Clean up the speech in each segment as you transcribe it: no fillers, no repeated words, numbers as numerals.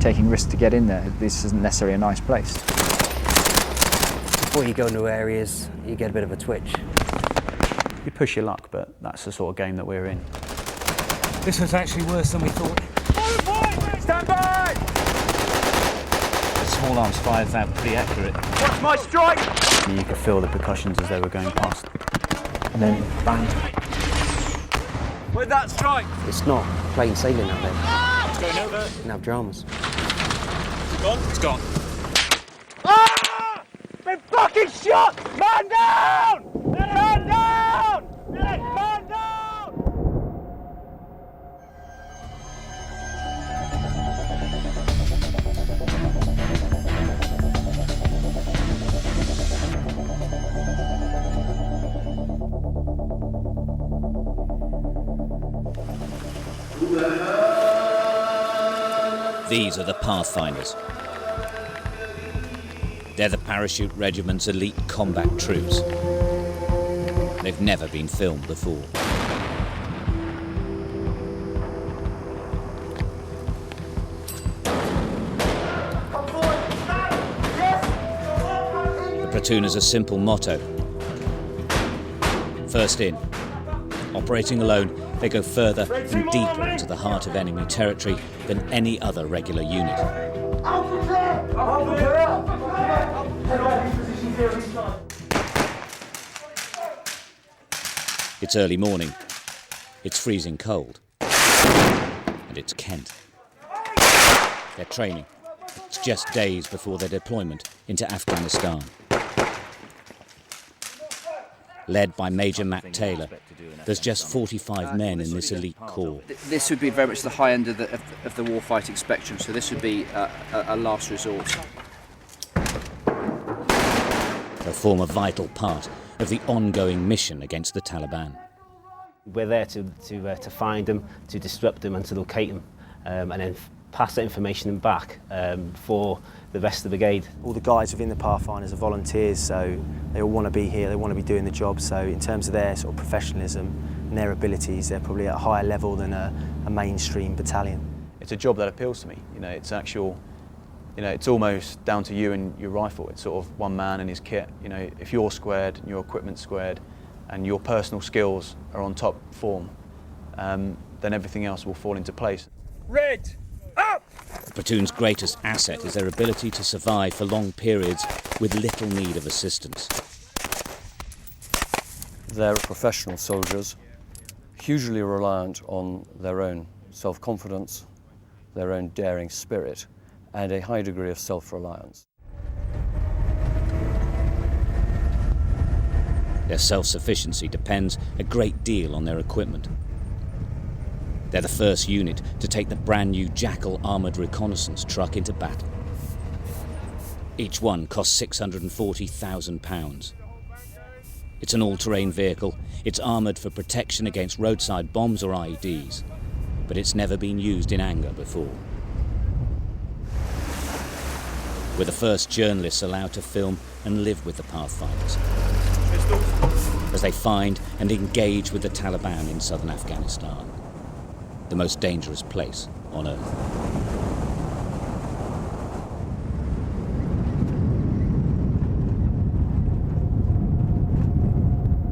taking risks to get in there. This isn't necessarily a nice place. Before you go into areas, you get a bit of a twitch. You push your luck, but that's the sort of game that we're in. This was actually worse than we thought. Stand by! The small arms fires out pretty accurate. Watch my strike! And you could feel the percussions as they were going past. And then bang. With that strike! It's not plain sailing out there. It's going over. You can have dramas. It's gone? It's gone. Ah! Been fucking shot! Man down! Man down! Man down! These are the Pathfinders. They're the parachute regiment's elite combat troops. They've never been filmed before. The platoon has a simple motto. First in. Operating alone, they go further and deeper into the heart of enemy territory than any other regular unit. It's early morning, it's freezing cold, and it's Kent. They're training. It's just days before their deployment into Afghanistan. Led by Major Matt Taylor, there's just 45 men in this elite corps. This would be very much the high end of the warfighting spectrum, so this would be a last resort. They'll form a vital part of the ongoing mission against the Taliban. We're there to find them, to disrupt them and to locate them, and then pass that information back for the rest of the brigade. All the guys within the Pathfinders are volunteers, so they all want to be here, they want to be doing the job. So in terms of their sort of professionalism and their abilities, they're probably at a higher level than a mainstream battalion. It's a job that appeals to me. You know, it's actual. You know, it's almost down to you and your rifle. It's sort of one man and his kit. You know, if you're squared and your equipment's squared, and your personal skills are on top form, then everything else will fall into place. Red! Up! The platoon's greatest asset is their ability to survive for long periods with little need of assistance. They're professional soldiers, hugely reliant on their own self-confidence, their own daring spirit, and a high degree of self-reliance. Their self-sufficiency depends a great deal on their equipment. They're the first unit to take the brand new Jackal armoured reconnaissance truck into battle. Each one costs £640,000. It's an all-terrain vehicle, it's armoured for protection against roadside bombs or IEDs, but it's never been used in anger before. We're the first journalists allowed to film and live with the Pathfinders as they find and engage with the Taliban in southern Afghanistan, the most dangerous place on earth.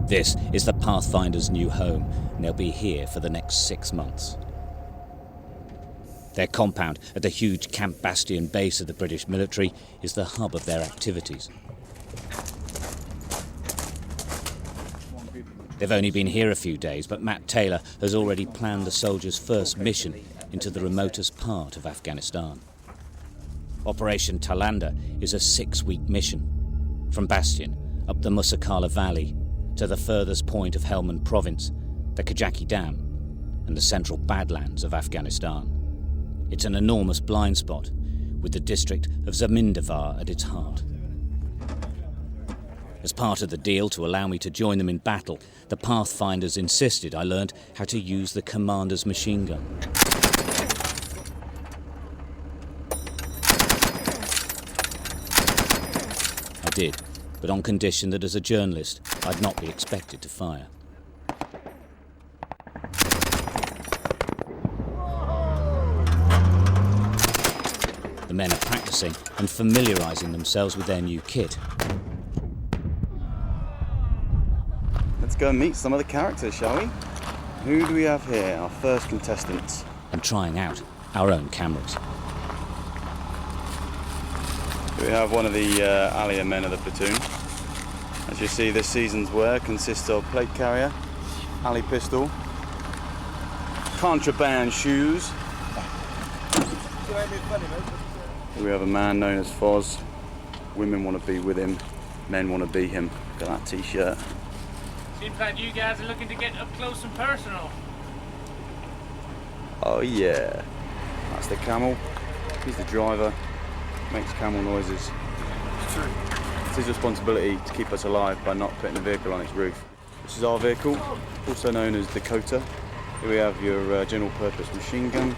This is the Pathfinders' new home, and they'll be here for the next 6 months. Their compound at the huge Camp Bastion base of the British military is the hub of their activities. They've only been here a few days, but Matt Taylor has already planned the soldiers' first mission into the remotest part of Afghanistan. Operation Talanda is a 6-week mission, from Bastion up the Musakala Valley to the furthest point of Helmand Province, the Kajaki Dam, and the central Badlands of Afghanistan. It's an enormous blind spot, with the district of Zamindavar at its heart. As part of the deal to allow me to join them in battle, the Pathfinders insisted I learned how to use the commander's machine gun. I did, but on condition that as a journalist, I'd not be expected to fire. men are practicing and familiarising themselves with their new kit. Let's go and meet some of the characters, shall we? Who do we have here? Our first contestants. And trying out our own cameras. We have one of the Allier men of the platoon. As you see, this season's wear consists of plate carrier, alley pistol, contraband shoes. We have a man known as Foz. Women want to be with him, men want to be him. Look at that t-shirt. Seems like you guys are looking to get up close and personal. Oh yeah, that's the camel. He's the driver, makes camel noises. It's his responsibility to keep us alive by not putting the vehicle on its roof. This is our vehicle, also known as Dakota. Here we have your general purpose machine gun.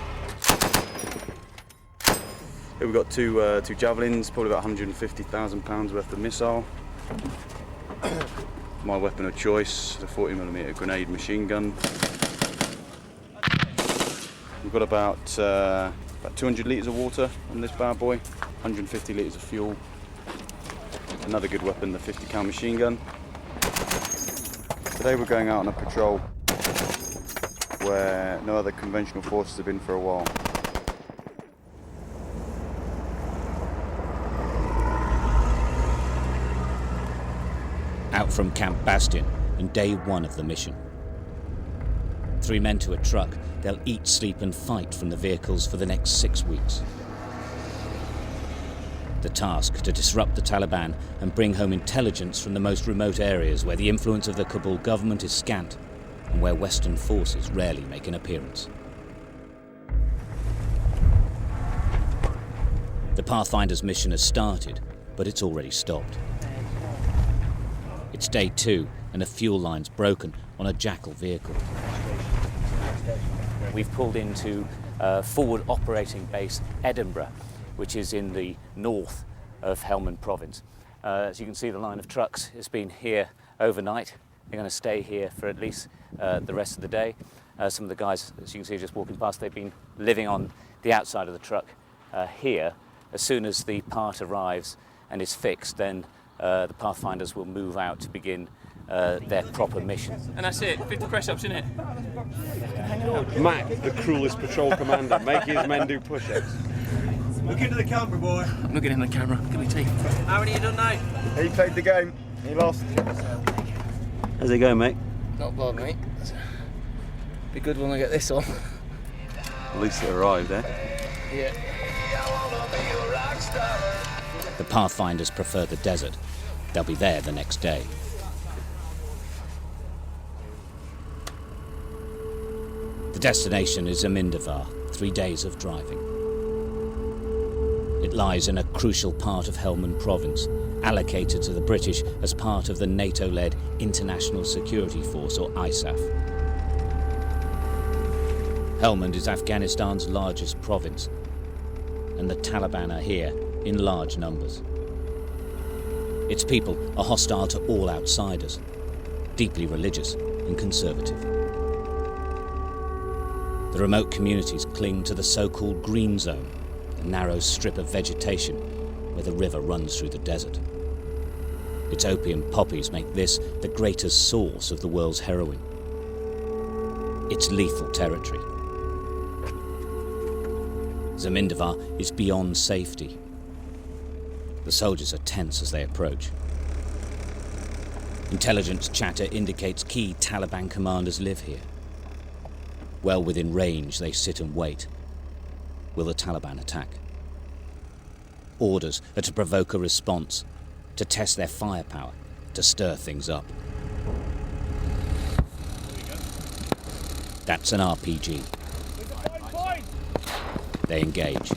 Here we've got two javelins, probably about 150,000 pounds worth of missile. My weapon of choice, the 40mm grenade machine gun. We've got about 200 litres of water on this bad boy, 150 litres of fuel. Another good weapon, the 50 cal machine gun. Today we're going out on a patrol where no other conventional forces have been for a while. Out from Camp Bastion and day one of the mission. 3 men to a truck, they'll eat, sleep and fight from the vehicles for the next 6 weeks. The task to disrupt the Taliban and bring home intelligence from the most remote areas where the influence of the Kabul government is scant and where Western forces rarely make an appearance. The Pathfinder's mission has started, but it's already stopped. It's day 2 and a fuel line's broken on a Jackal vehicle. We've pulled into Forward Operating Base Edinburgh, which is in the north of Helmand Province. As you can see, the line of trucks has been here overnight. They're going to stay here for at least the rest of the day. Some of the guys, as you can see, just walking past, they've been living on the outside of the truck here. As soon as the part arrives and is fixed, then the Pathfinders will move out to begin their proper mission. And that's it, 50 press-ups, innit? Mac, the cruelest patrol commander, making his men do push-ups. Look into the camera, boy. I'm looking in the camera, give me tea. How many you done now? He played the game, he lost. How's it going, mate? Not bad, mate. Be good when I get this on. At least it arrived, eh? Yeah. The Pathfinders prefer the desert. They'll be there the next day. The destination is Amindavar, 3 days of driving. It lies in a crucial part of Helmand Province, allocated to the British as part of the NATO-led International Security Force, or ISAF. Helmand is Afghanistan's largest province, and the Taliban are here in large numbers. Its people are hostile to all outsiders, deeply religious and conservative. The remote communities cling to the so-called green zone, the narrow strip of vegetation where the river runs through the desert. Its opium poppies make this the greatest source of the world's heroin. It's lethal territory. Zamindavar is beyond safety. The soldiers are tense as they approach. Intelligence chatter indicates key Taliban commanders live here. Well within range, they sit and wait. Will the Taliban attack? Orders are to provoke a response, to test their firepower, to stir things up. That's an RPG. They engage.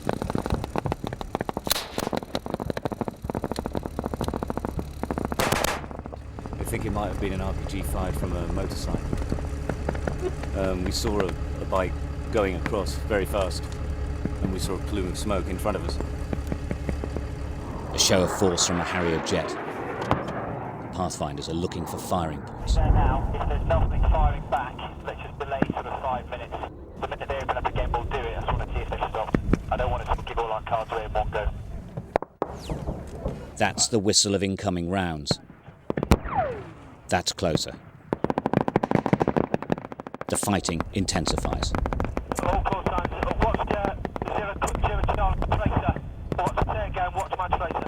I think it might have been an RPG fired from a motorcycle. We saw a bike going across very fast, and we saw a plume of smoke in front of us. A show of force from a Harrier jet. Pathfinders are looking for firing points. Now, if there's nothing firing back, let's delay sort of 5 minutes. The minute they open up again, we'll do it. I just want to see if they've stopped. I don't want to give all my cards away in one go. That's the whistle of incoming rounds. That's closer. The fighting intensifies. All call signs. Watch Zero Charlie Tracer. Watch there again, watch my tracer.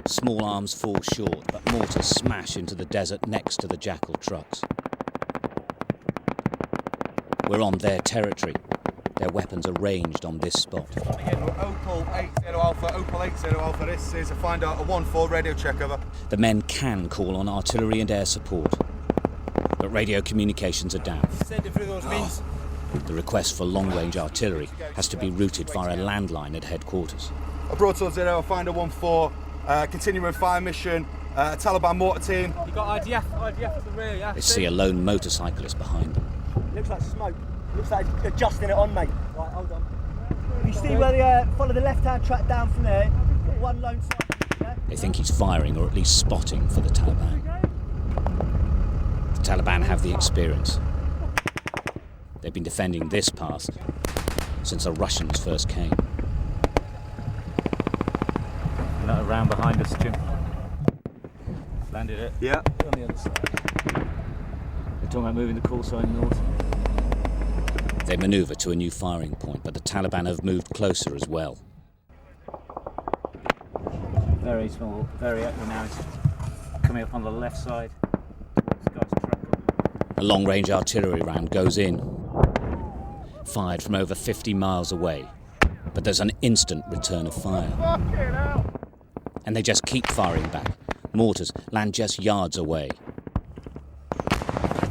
Small arms fall short, but mortars smash into the desert next to the Jackal trucks. We're on their territory. Their weapons are ranged on this spot. Opal 80 Alpha, Opal 80 Alpha, this is a Finder, a 1-4 radio check, over. The men can call on artillery and air support, but radio communications are down. Send it through those means. The request for long-range artillery has to be routed via a landline at headquarters. A Broadsword 0, Finder 1-4, continuing fire mission, a Taliban mortar team. You got IDF at the rear, yeah? They see a lone motorcyclist behind them. Looks like smoke. Looks like adjusting it on, mate. Right, hold on. You see where they follow the left-hand track down from there? One lone side. Yeah? They think he's firing or at least spotting for the Taliban. The Taliban have the experience. They've been defending this pass since the Russians first came. Another round behind us, Jim. Landed it. Yeah. On the other side. They're talking about moving the call sign north. They manoeuvre to a new firing point, but the Taliban have moved closer as well. Very small, very active now. It's coming up on the left side. This guy's truck. A long-range artillery round goes in, fired from over 50 miles away, but there's an instant return of fire. And they just keep firing back. Mortars land just yards away.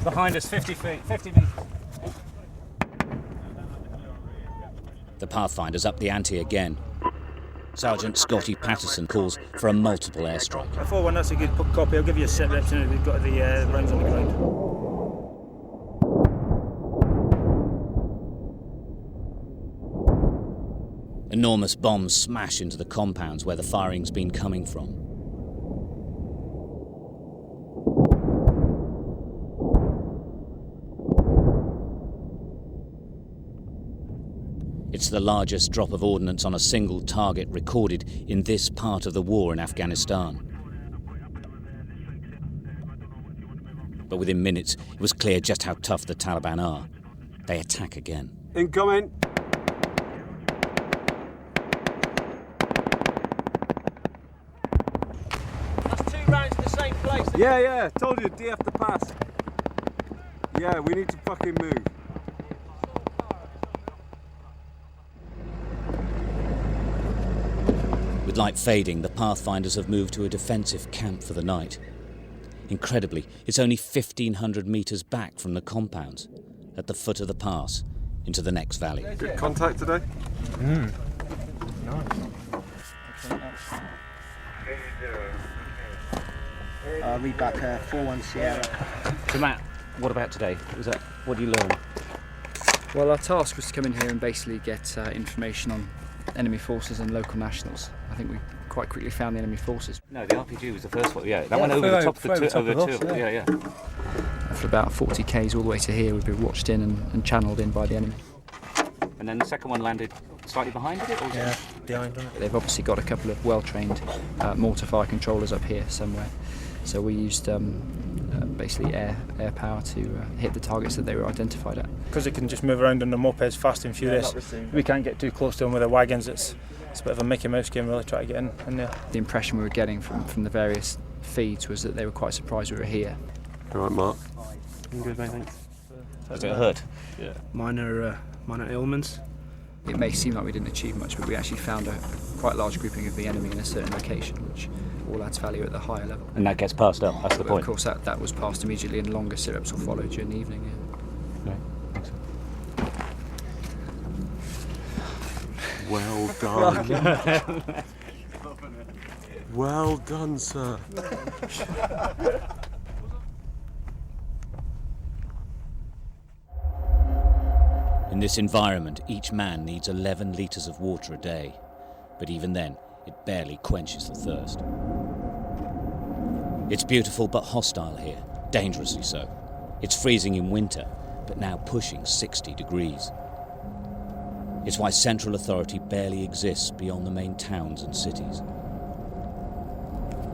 Behind us, 50 feet, 50 metres. The Pathfinders up the ante again. Sergeant Scotty Patterson calls for a multiple airstrike. 4-1, that's a good copy. I'll give you a set reps and we've got the rounds on the ground. Enormous bombs smash into the compounds where the firing's been coming from. It's the largest drop of ordnance on a single target recorded in this part of the war in Afghanistan. But within minutes, it was clear just how tough the Taliban are. They attack again. Incoming. That's 2 rounds in the same place. Yeah, told you, DF the pass. Yeah, we need to fucking move. With light fading, the Pathfinders have moved to a defensive camp for the night. Incredibly, it's only 1,500 metres back from the compounds, at the foot of the pass, into the next valley. Good contact today? Nice. Read back 4-1 Sierra. So Matt, what about today? What did you learn? Well, our task was to come in here and basically get information on enemy forces and local nationals. I think we quite quickly found the enemy forces. No, the RPG was the first one. Yeah, that went over the top of the two. Yeah. For about 40 k's all the way to here, we've been watched in and channelled in by the enemy. And then the second one landed slightly behind it? Or behind. They've obviously got a couple of well-trained mortar fire controllers up here somewhere. So we used basically air power to hit the targets that they were identified at. Because they can just move around on the mopeds fast and furious, we can't get too close to them with the wagons. It's a bit of a Mickey Mouse game, really, try to get in there. The impression we were getting from the various feeds was that they were quite surprised we were here. All right, Mark. I'm good, mate, thanks. Does it hurt? Yeah. Minor ailments. It may seem like we didn't achieve much, but we actually found a quite large grouping of the enemy in a certain location, which all adds value at the higher level. And that gets passed up, that's the point. Of course, that was passed immediately, and longer sit-ups will follow during the evening. Yeah. Right. Thanks. Well done. Well done, sir. In this environment, each man needs 11 litres of water a day, but even then, it barely quenches the thirst. It's beautiful but hostile here, dangerously so. It's freezing in winter, but now pushing 60 degrees. It's why central authority barely exists beyond the main towns and cities.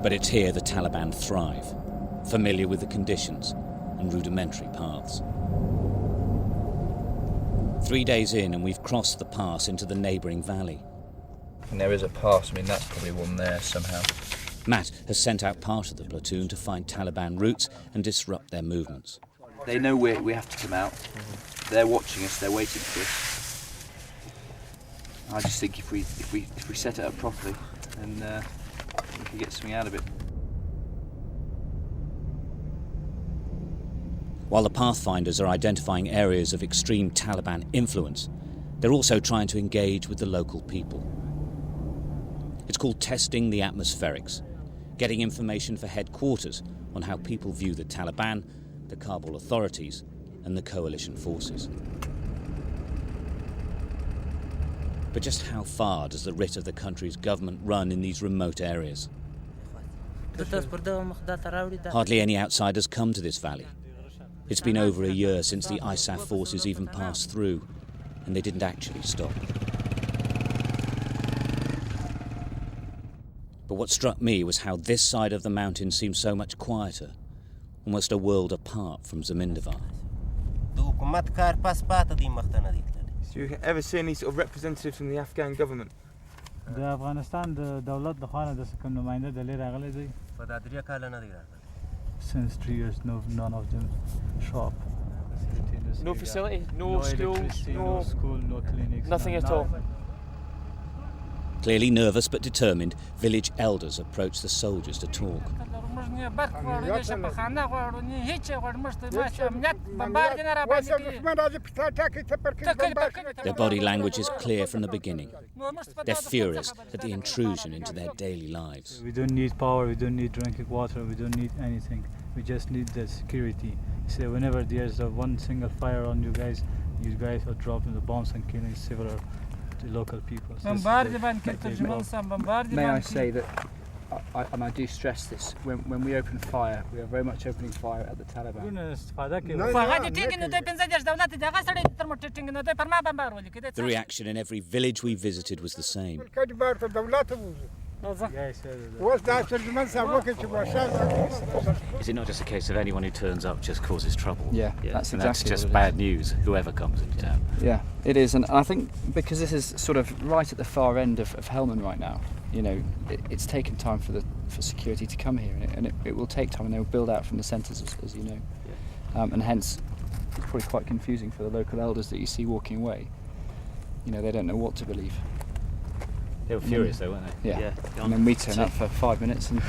But it's here the Taliban thrive, familiar with the conditions and rudimentary paths. 3 days in and we've crossed the pass into the neighbouring valley. And there is a pass, I mean that's probably one there somehow. Matt has sent out part of the platoon to find Taliban routes and disrupt their movements. They know we have to come out. They're watching us, they're waiting for us. I just think if we set it up properly, then we can get something out of it. While the Pathfinders are identifying areas of extreme Taliban influence, they're also trying to engage with the local people. It's called testing the atmospherics, getting information for headquarters on how people view the Taliban, the Kabul authorities, and the coalition forces. But just how far does the writ of the country's government run in these remote areas? Hardly any outsiders come to this valley. It's been over a year since the ISAF forces even passed through, and they didn't actually stop. But what struck me was how this side of the mountain seemed so much quieter, almost a world apart from Zamindawar. Do you ever see any sort of representatives from the Afghan government? The Afghanistan, the Dawlat, the Khana, the second numainda, the Lira Ghalidi. Since 3 years, none of them show up. No facility, no school, no school, no clinics, nothing at all. Clearly nervous but determined, village elders approach the soldiers to talk. Their body language is clear from the beginning. They're furious at the intrusion into their daily lives. We don't need power, we don't need drinking water, we don't need anything. We just need the security. So whenever there's one single fire on you guys are dropping the bombs and killing several local people. So may I say that, and I do stress this, when we open fire, we are very much opening fire at the Taliban. The reaction in every village we visited was the same. Is it not just a case of anyone who turns up just causes trouble? Yeah, that's and exactly that's just what it bad news, whoever comes into town. Yeah, it is, and I think because this is sort of right at the far end of Helmand right now, you know, it's taken time for security to come here, and it will take time, and they'll build out from the centres, as you know. Yeah. And hence, it's probably quite confusing for the local elders that you see walking away. You know, they don't know what to believe. They were furious though, weren't they? Yeah. And then we turn up for 5 minutes and...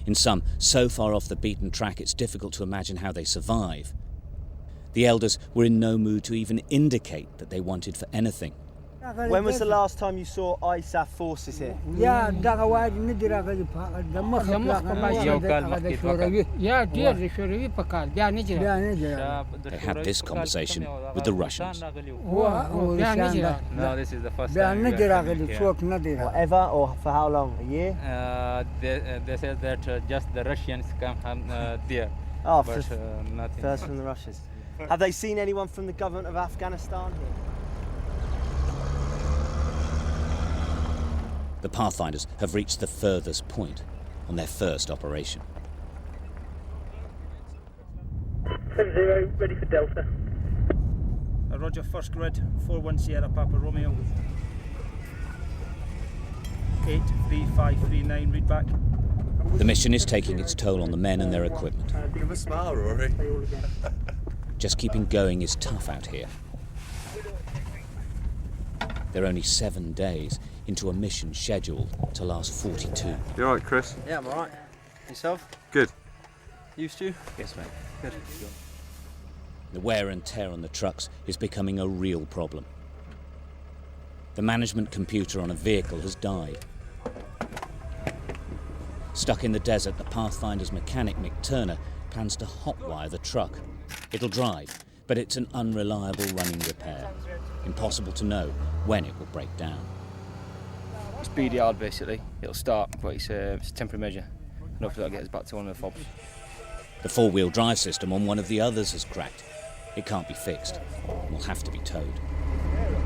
In some, so far off the beaten track it's difficult to imagine how they survive. The elders were in no mood to even indicate that they wanted for anything. When was the last time you saw ISAF forces here? They had this conversation with the Russians. No, this is the first time we are here. Ever, or for how long? A year? They said that just the Russians come from there. Oh, but nothing. First from the Russians. Have they seen anyone from the government of Afghanistan here? The Pathfinders have reached the furthest point on their first operation. 7-0, ready for Delta. Roger, first grid, 41 Sierra Papa Romeo. 83539, read back. The mission is taking its toll on the men and their equipment. Give him a smile, Rory. Just keeping going is tough out here. They're only 7 days into a mission scheduled to last 42. You alright, Chris? Yeah, I'm alright. Yourself? Good. Used to? Yes, mate. Good. The wear and tear on the trucks is becoming a real problem. The management computer on a vehicle has died. Stuck in the desert, the Pathfinder's mechanic, Mick Turner, plans to hotwire the truck. It'll drive, but it's an unreliable running repair. Impossible to know when it will break down. It's BDR basically. It'll start, but it's a temporary measure. And hopefully that'll get us back to one of the fobs. The four-wheel drive system on one of the others has cracked. It can't be fixed and will have to be towed.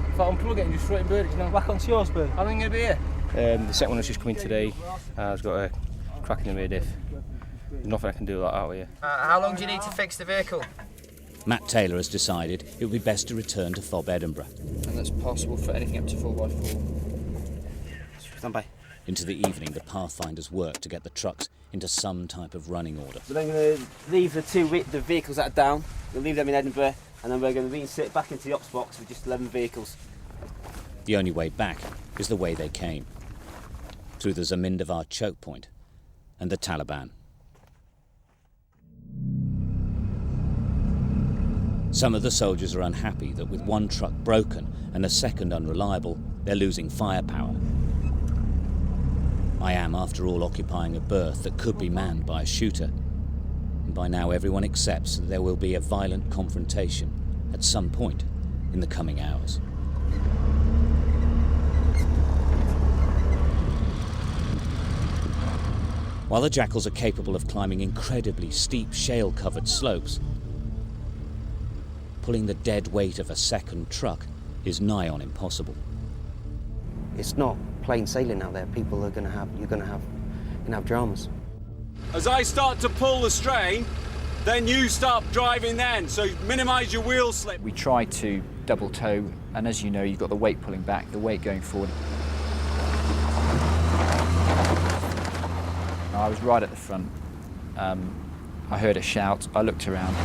If I unplug it and just throw it in bird, it's now back onto yours, bird. How long are you going to be here? The second one has just come in today. It's got a crack in the rear diff. There's nothing I can do like that out here. How long do you need to fix the vehicle? Matt Taylor has decided it would be best to return to FOB Edinburgh. And that's possible for anything up to 4x4. Stand by. Into the evening, the Pathfinders work to get the trucks into some type of running order. We're then going to leave the vehicles that are down, we'll leave them in Edinburgh, and then we're going to reinsert back into the ops box with just 11 vehicles. The only way back is the way they came, through the Zamindavar choke point and the Taliban. Some of the soldiers are unhappy that with one truck broken and a second unreliable, they're losing firepower. I am, after all, occupying a berth that could be manned by a shooter. And by now everyone accepts that there will be a violent confrontation at some point in the coming hours. While the Jackals are capable of climbing incredibly steep shale-covered slopes, pulling the dead weight of a second truck is nigh on impossible. It's not plain sailing out there. People are going to have dramas. As I start to pull the strain, then you start driving then, so minimise your wheel slip. We try to double tow, and as you know, you've got the weight pulling back, the weight going forward. I was right at the front. I heard a shout. I looked around.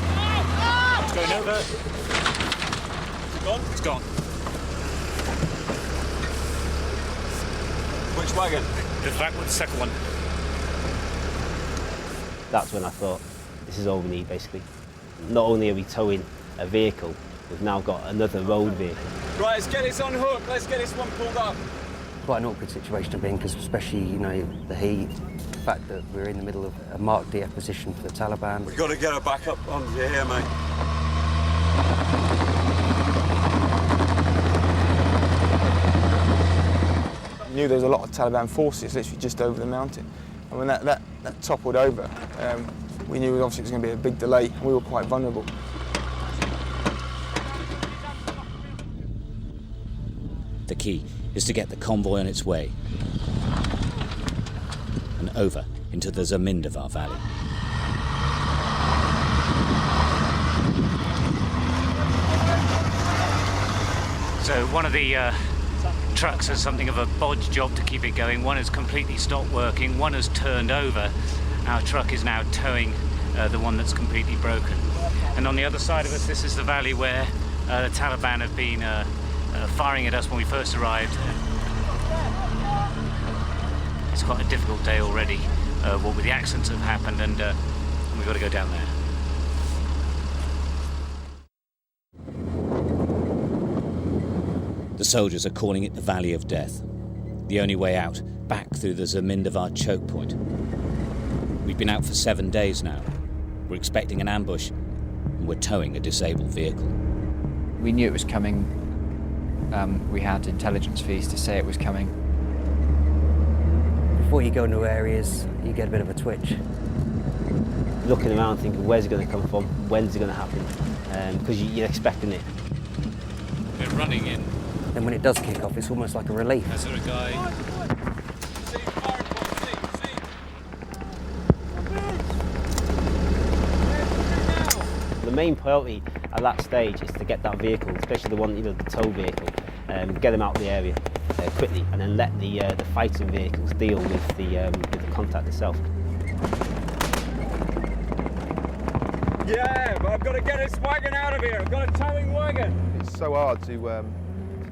It's going over. Is it gone? It's gone. Which wagon? Just back with the second one. That's when I thought, this is all we need, basically. Not only are we towing a vehicle, we've now got another road vehicle. Right, let's get this on hook. Let's get this one pulled up. Quite an awkward situation to be in, because especially, you know, the heat, the fact that we're in the middle of a marked DF position for the Taliban. We've got to get her back up on here, mate. I knew there was a lot of Taliban forces literally just over the mountain. And when that toppled over, we knew obviously it was going to be a big delay, and we were quite vulnerable. The key is to get the convoy on its way and over into the Zamindavar Valley. So one of the trucks has something of a bodge job to keep it going. One has completely stopped working, one has turned over. Our truck is now towing the one that's completely broken. And on the other side of us, this is the valley where the Taliban have been firing at us when we first arrived. It's quite a difficult day already, what with the accidents that have happened, and we've got to go down there. The soldiers are calling it the Valley of Death. The only way out, back through the Zamindavar choke point. We've been out for 7 days now. We're expecting an ambush, and we're towing a disabled vehicle. We knew it was coming. We had intelligence feeds to say it was coming. Before you go into areas, you get a bit of a twitch. Looking around thinking, where's it going to come from? When's it going to happen? Because you're expecting it. They're running in. Then when it does kick off, it's almost like a relief. Is there a guy? The main priority at that stage is to get that vehicle, especially the one, you know, the tow vehicle, get them out of the area quickly, and then let the fighting vehicles deal with the contact itself. Yeah, but I've got to get this wagon out of here. I've got a towing wagon. It's so hard to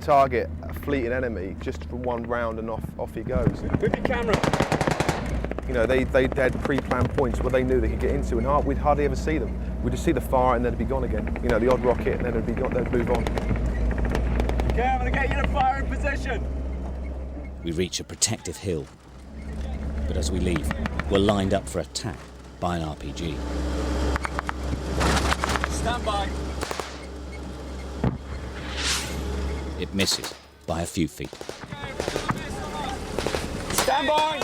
target a fleeting enemy just for one round and off he goes. With your camera. You know, they had pre-planned points where they knew they could get into, and we'd hardly ever see them. We'd just see the fire and then it'd be gone again. You know, the odd rocket, and then it'd be gone, they'd move on. Okay, I'm going to get you to fire in position. We reach a protective hill, but as we leave, we're lined up for attack by an RPG. Stand by. It misses by a few feet. Stand by.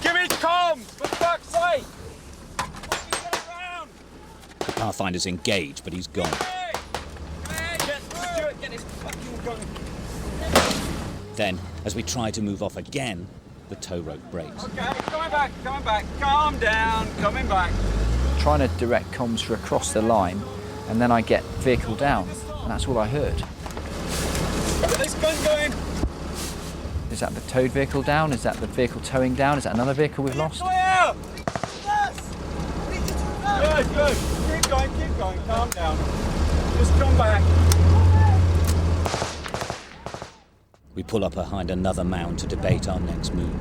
Give me comms, for fuck's sake. Pathfinder's engaged, but he's gone. Get this fucking gun. Then, as we try to move off again, the tow rope breaks. Okay, coming back. Calm down, coming back. Trying to direct comms for across the line, and then I get vehicle down, and that's all I heard. Get this gun going. Is that the towed vehicle down? Is that the vehicle towing down? Is that another vehicle we've lost? Clear! Good. Keep going, calm down. Just come back. We pull up behind another mound to debate our next move.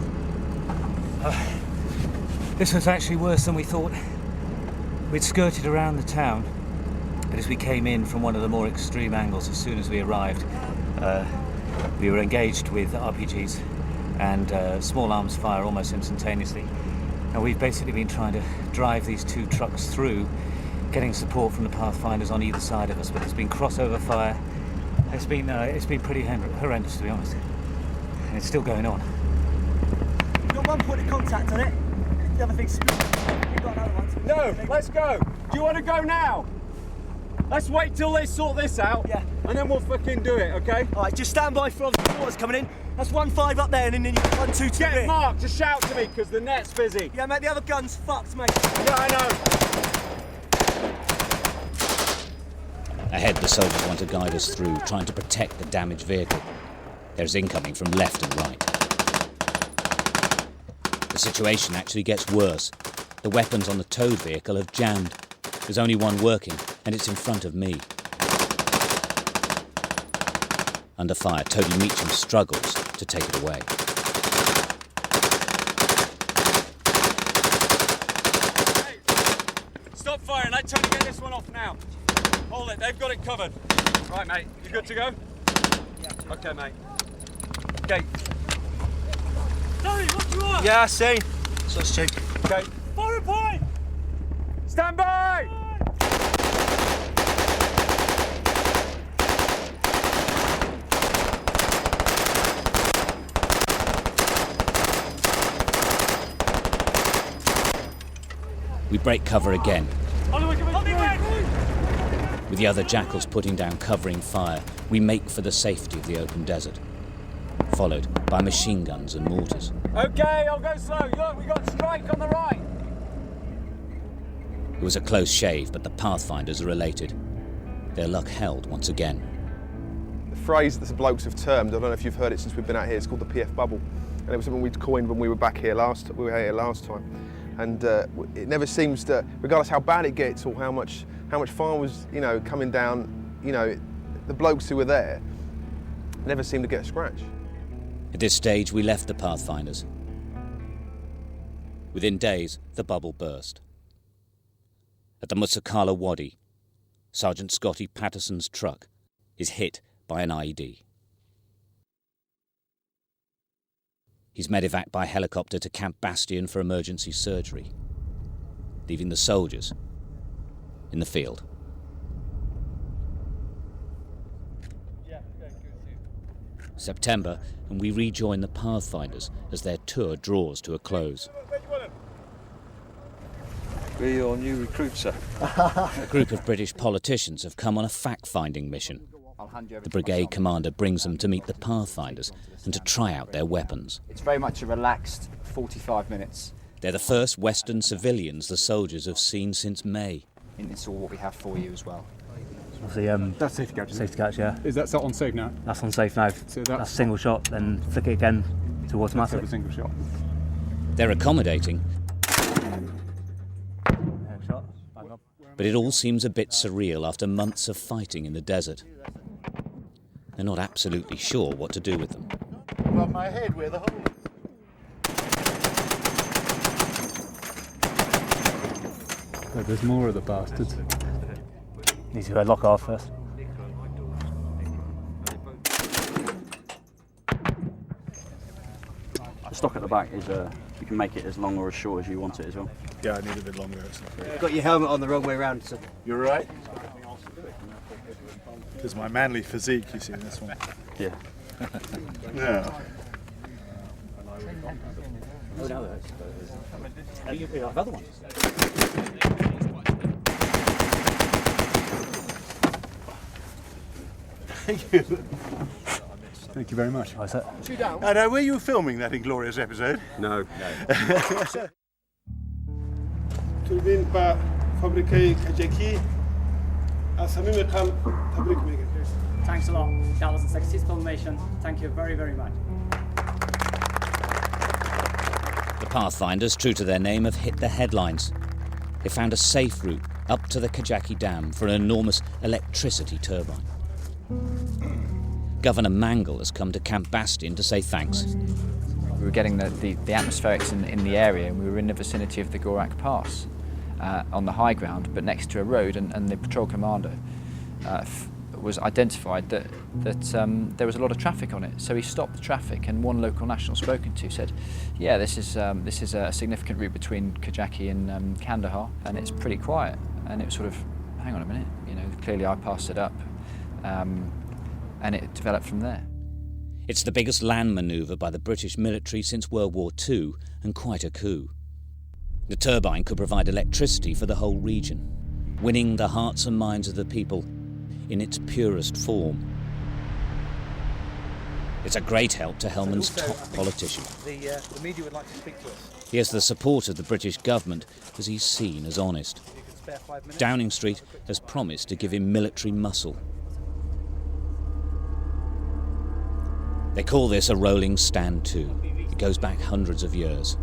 This was actually worse than we thought. We'd skirted around the town, but as we came in from one of the more extreme angles as soon as we arrived, we were engaged with RPGs and small arms fire almost instantaneously. And we've basically been trying to drive these two trucks through, getting support from the Pathfinders on either side of us, but there's been crossover fire. It's been pretty horrendous, to be honest. And it's still going on. You've got one point of contact on it. The other thing's split. You've got another one. No, let's go. Do you want to go now? Let's wait till they sort this out. Yeah. And then we'll fucking do it, okay? All right, just stand by for the water's coming in. That's 1-5 up there, and then you've got 1-2 to Get here. Mark to shout to me, because the net's busy. Yeah, mate, the other gun's fucked, mate. Yeah, I know. Ahead, the soldiers want to guide us through, trying to protect the damaged vehicle. There's incoming from left and right. The situation actually gets worse. The weapons on the towed vehicle have jammed. There's only one working, and it's in front of me. Under fire, Toby Meacham struggles to take it away. Hey, stop firing. I'm trying to get this one off now. Hold it. They've got it covered. Right, mate. You good to go? Yeah. Okay, mate. Okay. Sorry, what do you want? Yeah, I see. So it's cheap. Okay. Fire point! Stand by! We break cover again. With the other jackals putting down covering fire, we make for the safety of the open desert, followed by machine guns and mortars. Okay, I'll go slow. Look, we got strike on the right. It was a close shave, but the Pathfinders are elated. Their luck held once again. The phrase that the blokes have termed, I don't know if you've heard it since we've been out here, it's called the PF bubble. And it was something we'd coined when we were back here last time. And it never seems to, regardless how bad it gets or how much fire was, coming down, the blokes who were there never seemed to get a scratch. At this stage, we left the Pathfinders. Within days, the bubble burst. At the Musakala Wadi, Sergeant Scotty Patterson's truck is hit by an IED. He's medevaced by helicopter to Camp Bastion for emergency surgery, leaving the soldiers in the field. September, and we rejoin the Pathfinders as their tour draws to a close. We're your new recruits, sir. A group of British politicians have come on a fact-finding mission. The brigade commander brings them to meet the Pathfinders and to try out their weapons. It's very much a relaxed 45 minutes. They're the first Western civilians the soldiers have seen since May. It's all what we have for you as well. That's safety catch. Safety catch, yeah. Is that on safe now? That's on safe now. So that's single shot, then flick it again to automatic. That's a single shot. They're accommodating, but it all seems a bit surreal after months of fighting in the desert. They're not absolutely sure what to do with them. Above my head where the hole is. There's more of the bastards. Need to lock off first. The stock at the back is you can make it as long or as short as you want it as well. Yeah, I need a bit longer. You've got your helmet on the wrong way round, so. You're right. There's my manly physique, you see, in this one. Yeah. Yeah. Oh, no, you have other ones. Thank you. Thank you very much. And were you filming that inglorious episode? No. توربین با فابریکه کجکی از صمیم قلب تبریک میگم. Thanks a lot. That was a successful mission. Thank you very, very much. The Pathfinders, true to their name, have hit the headlines. They found a safe route up to the Kajaki Dam for an enormous electricity turbine. Governor Mangle has come to Camp Bastion to say thanks. We were getting the atmospherics in the area, and we were in the vicinity of the Gorak Pass on the high ground, but next to a road, and the patrol commander was identified that there was a lot of traffic on it. So he stopped the traffic, and one local national spoken to said, "Yeah, this is a significant route between Kajaki and Kandahar, and it's pretty quiet." And it was sort of, hang on a minute, you know, clearly I passed it up, and it developed from there. It's the biggest land manoeuvre by the British military since World War II, and quite a coup. The turbine could provide electricity for the whole region, winning the hearts and minds of the people in its purest form. It's a great help to Helmand's top politician. The media would like to speak to us. He has the support of the British government as he's seen as honest. Downing Street has promised to give him military muscle. They call this a rolling stand to. It goes back hundreds of years.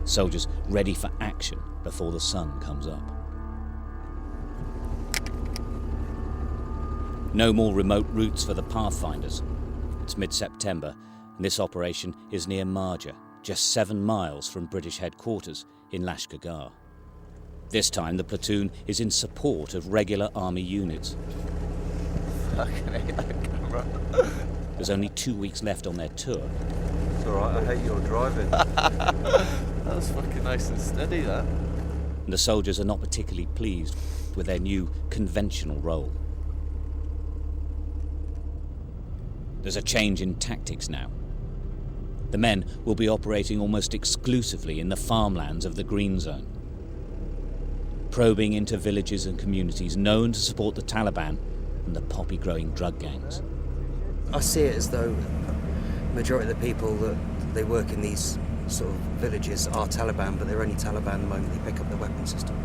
Soldiers ready for action before the sun comes up. No more remote routes for the Pathfinders. It's mid-September, and this operation is near Marja, just 7 miles from British headquarters in Lashkar. This time the platoon is in support of regular army units. There's only 2 weeks left on their tour. It's alright, I hate your driving. That was fucking nice and steady, that. And the soldiers are not particularly pleased with their new conventional role. There's a change in tactics now. The men will be operating almost exclusively in the farmlands of the Green Zone, probing into villages and communities known to support the Taliban and the poppy-growing drug gangs. I see it as though the majority of the people that they work in these sort of villages are Taliban, but they're only Taliban the moment they pick up the weapon system.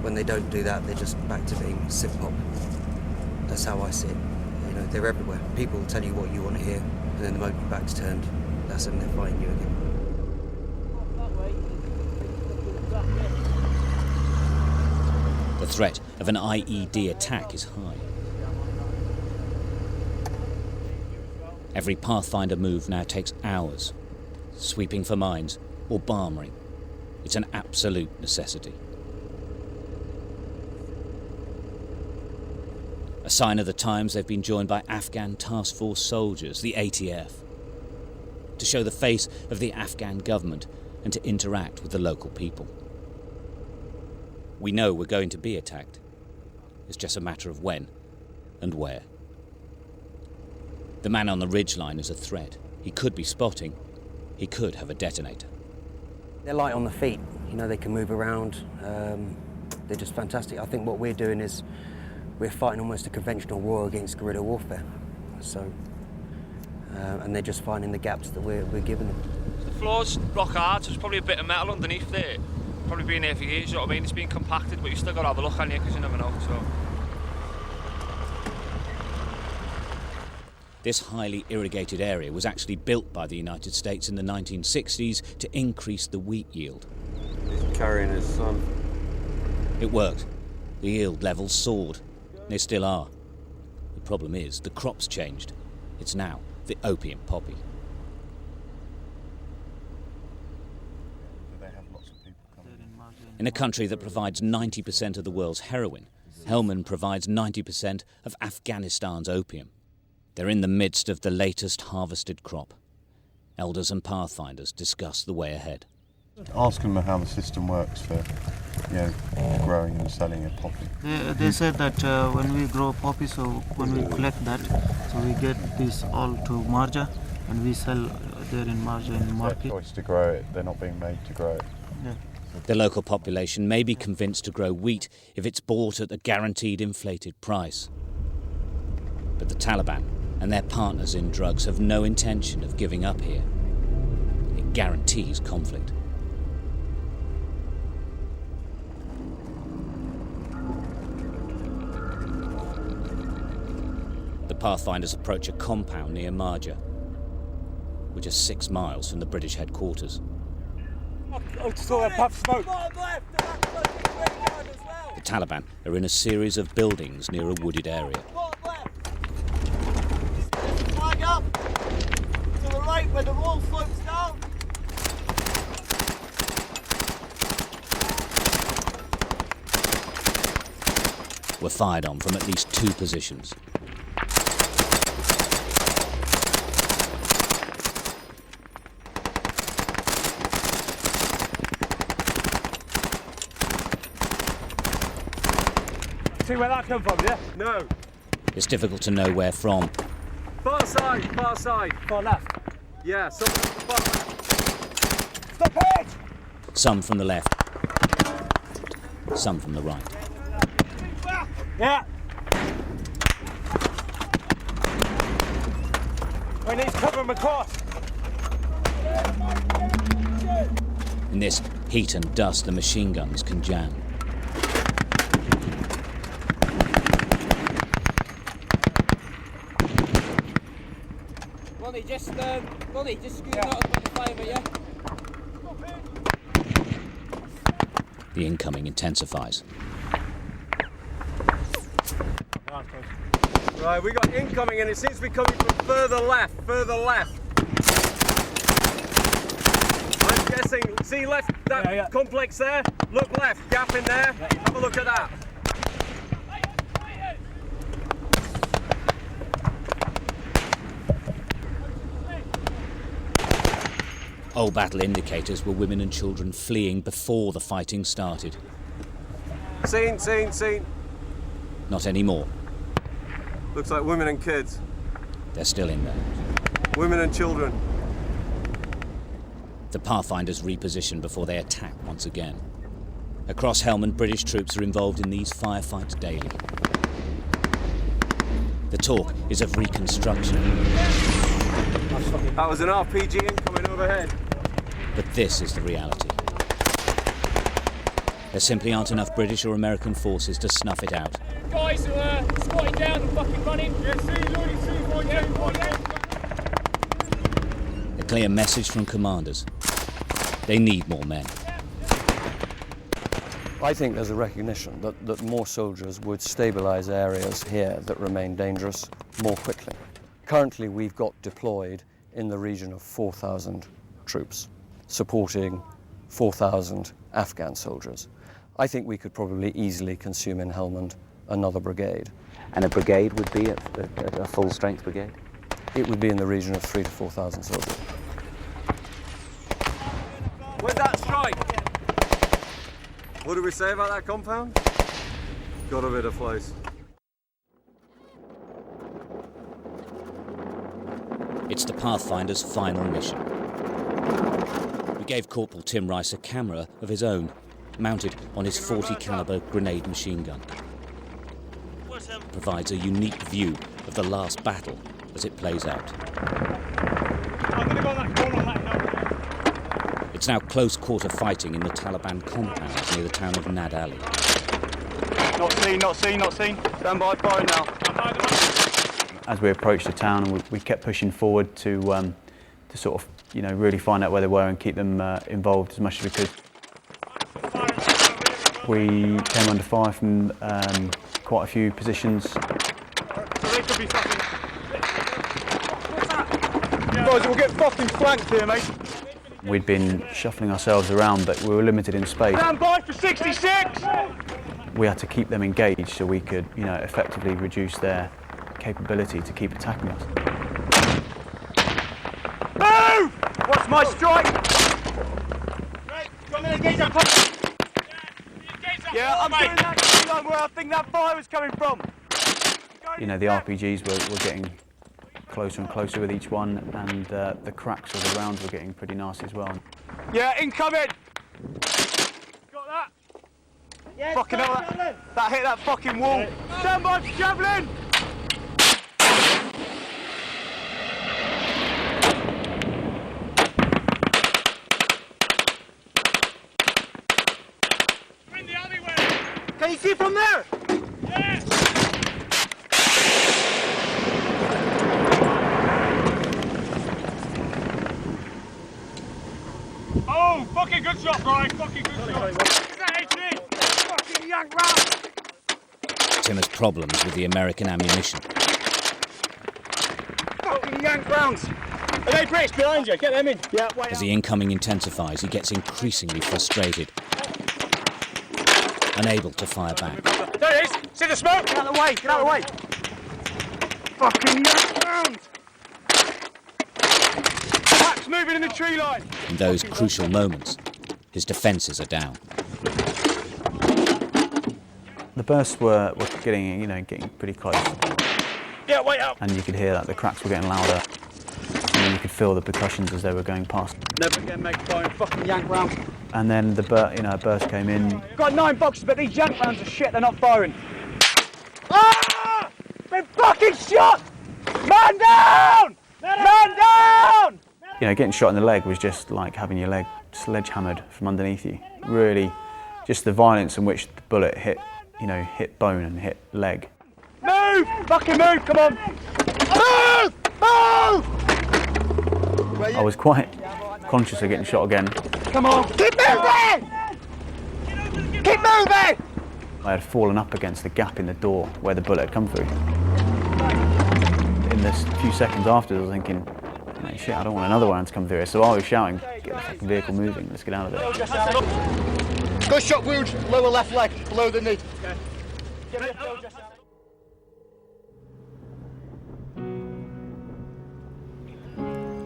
When they don't do that, they're just back to being civ pop. That's how I see it. You know, they're everywhere. People will tell you what you want to hear, and then the moment your back's turned, that's when they're fighting you again. The threat of an IED attack is high. Every Pathfinder move now takes hours, sweeping for mines or bombing. It's an absolute necessity. A sign of the times, they've been joined by Afghan Task Force soldiers, the ATF, to show the face of the Afghan government and to interact with the local people. We know we're going to be attacked. It's just a matter of when and where. The man on the ridgeline is a threat. He could be spotting. He could have a detonator. They're light on the feet. You know, they can move around. They're just fantastic. I think what we're doing is we're fighting almost a conventional war against guerrilla warfare. So, and they're just finding the gaps that we're giving them. The floor's rock hard, so there's probably a bit of metal underneath there. Probably been there for years, you know what I mean? It's been compacted, but you still got to have a look on you because you never know. So. This highly irrigated area was actually built by the United States in the 1960s to increase the wheat yield. He's carrying his son. It worked. The yield levels soared. They still are. The problem is, the crop's changed. It's now the opium poppy. In a country that provides 90% of the world's heroin, Helmand provides 90% of Afghanistan's opium. They're in the midst of the latest harvested crop. Elders and Pathfinders discuss the way ahead. Ask them how the system works for, growing and selling a poppy. They said that when we grow poppy, so when we collect that, so we get this all to Marja, and we sell there in Marja in market. Their choice to grow it. They're not being made to grow it. Yeah. The local population may be convinced to grow wheat if it's bought at a guaranteed inflated price. But the Taliban and their partners in drugs have no intention of giving up here. It guarantees conflict. The Pathfinders approach a compound near Marja, which is 6 miles from the British headquarters. I saw a puff smoke. The Taliban are in a series of buildings near a wooded area. Flag up to the right where the wall slopes down. Were fired on from at least 2 positions. See where that come from, yeah? No. It's difficult to know where from. Far side, far side. Far left. Yeah, far left. Stop it! Some from the left, some from the right. Yeah. I need to cover him across. In this heat and dust, the machine guns can jam. Ronnie, just scoot out of the fire, yeah? The incoming intensifies. Right, we got incoming and it seems to be coming from further left. I'm guessing, see left, that complex there? Look left, gap in there, have a look at that. Old battle indicators were women and children fleeing before the fighting started. Seen. Not anymore. Looks like women and kids. They're still in there. Women and children. The Pathfinders reposition before they attack once again. Across Helmand, British troops are involved in these firefights daily. The talk is of reconstruction. That was an RPG incoming overhead. But this is the reality. There simply aren't enough British or American forces to snuff it out. Guys who are squatting down and fucking running. A clear message from commanders. They need more men. I think there's a recognition that more soldiers would stabilise areas here that remain dangerous more quickly. Currently, we've got deployed in the region of 4,000 troops, supporting 4,000 Afghan soldiers. I think we could probably easily consume in Helmand another brigade. And a brigade would be a full-strength brigade? It would be in the region of 3,000 to 4,000 soldiers. Where's that strike? What did we say about that compound? Got a bit of place. It's the Pathfinder's final mission. We gave Corporal Tim Rice a camera of his own, mounted on his .40 caliber grenade machine gun. It provides a unique view of the last battle as it plays out. It's now close quarter fighting in the Taliban compounds near the town of Nad Ali. Not seen. Stand by, firing now. As we approached the town, and we kept pushing forward to sort of, really find out where they were and keep them involved as much as we could. We came under fire from quite a few positions. Guys, we'll get fucking flanked here, mate. We'd been shuffling ourselves around, but we were limited in space. Stand by for 66! We had to keep them engaged so we could, effectively reduce their capability to keep attacking us. Move! What's my strike? Come in and engage that fire. Yeah, I'm doing that where I think that fire was coming from. The RPGs were getting closer and closer with each one, and the cracks of the rounds were getting pretty nasty as well. Yeah, incoming! Got that? Yeah, fucking hell, that hit that fucking wall. Stand by for javelin! Can you see from there? Yes! Oh, fucking good shot, Brian. Fucking good shot. Is that HE? Fucking yank round! Tim has problems with the American ammunition. Fucking yank rounds. Are they British behind you? Get them in. Yeah, wait. As the incoming intensifies, he gets increasingly frustrated, unable to fire back. There it is. See the smoke? Get out of the way. Get out of the way. Fucking yank rounds. Pack's moving in the tree line. In those crucial moments, his defences are down. The bursts were getting, getting pretty close. Yeah, wait up. And you could hear that the cracks were getting louder. And you could feel the percussions as they were going past. Never again make firing. Fucking yank rounds. And then the a burst came in. Got 9 boxes, but these yank rounds are shit. They're not firing. Ah! Been fucking shot! Man down! Man down! Getting shot in the leg was just like having your leg sledgehammered from underneath you. Really, just the violence in which the bullet hit bone and hit leg. Move! Fucking move! Come on! Move! Move! I was quite conscious of getting shot again. Come on! Keep moving! Keep moving! I had fallen up against the gap in the door where the bullet had come through. In this few seconds after, I was thinking, shit, I don't want another one to come through here. So I was shouting, get the fucking vehicle moving, let's get out of there. Gunshot wound, lower left leg, below the knee.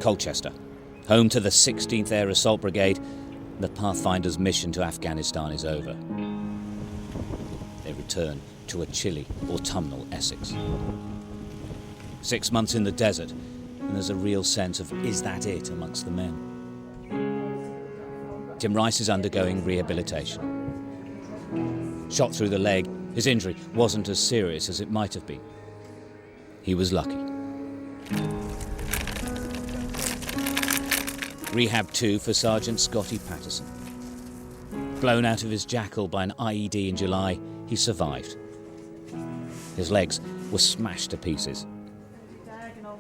Colchester, home to the 16th Air Assault Brigade, the Pathfinders' mission to Afghanistan is over. They return to a chilly autumnal Essex. 6 months in the desert, and there's a real sense of, is that it amongst the men? Tim Rice is undergoing rehabilitation. Shot through the leg, his injury wasn't as serious as it might have been. He was lucky. Rehab 2 for Sergeant Scotty Patterson. Blown out of his jackal by an IED in July, he survived. His legs were smashed to pieces.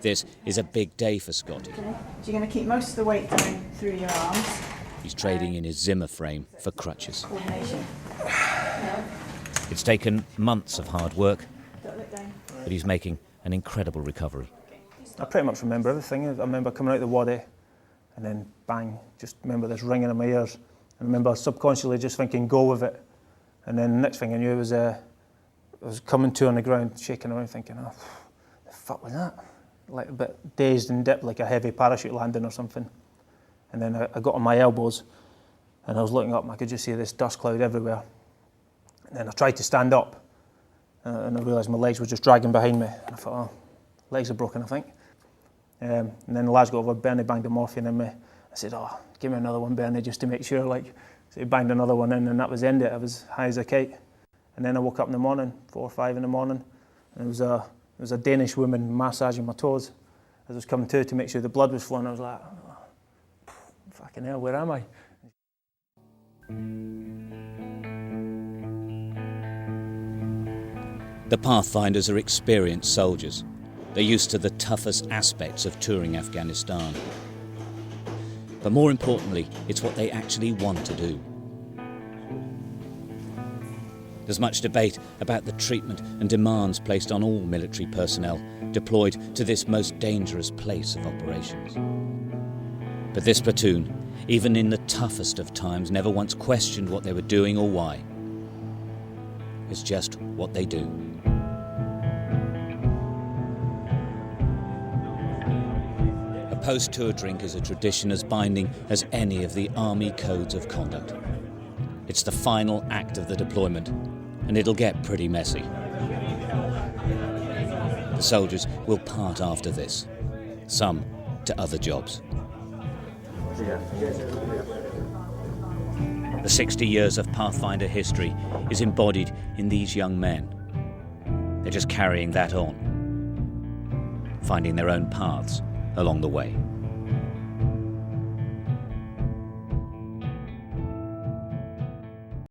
This is a big day for Scotty. Okay. So you're going to keep most of the weight going through your arms. He's trading in his Zimmer frame for crutches. Coordination. It's taken months of hard work, but he's making an incredible recovery. I pretty much remember everything. I remember coming out the wadi and then bang, just remember this ringing in my ears. I remember subconsciously just thinking, go with it. And then the next thing I knew was I was coming to on the ground, shaking around thinking, oh, the fuck was that? Like a bit dazed and dipped, like a heavy parachute landing or something. And then I got on my elbows and I was looking up and I could just see this dust cloud everywhere. And then I tried to stand up and I realised my legs were just dragging behind me. And I thought, oh, legs are broken, I think. And then the lads got over, Bernie banged a morphine in me. I said, oh, give me another one, Bernie, just to make sure. So he banged another one in and that was the end of it. I was high as a kite. And then I woke up in the morning, 4 or 5 in the morning, and there was a Danish woman massaging my toes as I was coming to make sure the blood was flowing. I was like, oh, fucking hell, where am I? The Pathfinders are experienced soldiers. They're used to the toughest aspects of touring Afghanistan. But more importantly, it's what they actually want to do. There's much debate about the treatment and demands placed on all military personnel deployed to this most dangerous place of operations. But this platoon, even in the toughest of times, never once questioned what they were doing or why. It's just what they do. A post-tour drink is a tradition as binding as any of the Army codes of conduct. It's the final act of the deployment, and it'll get pretty messy. The soldiers will part after this, some to other jobs. The 60 years of Pathfinder history is embodied in these young men. They're just carrying that on, finding their own paths along the way.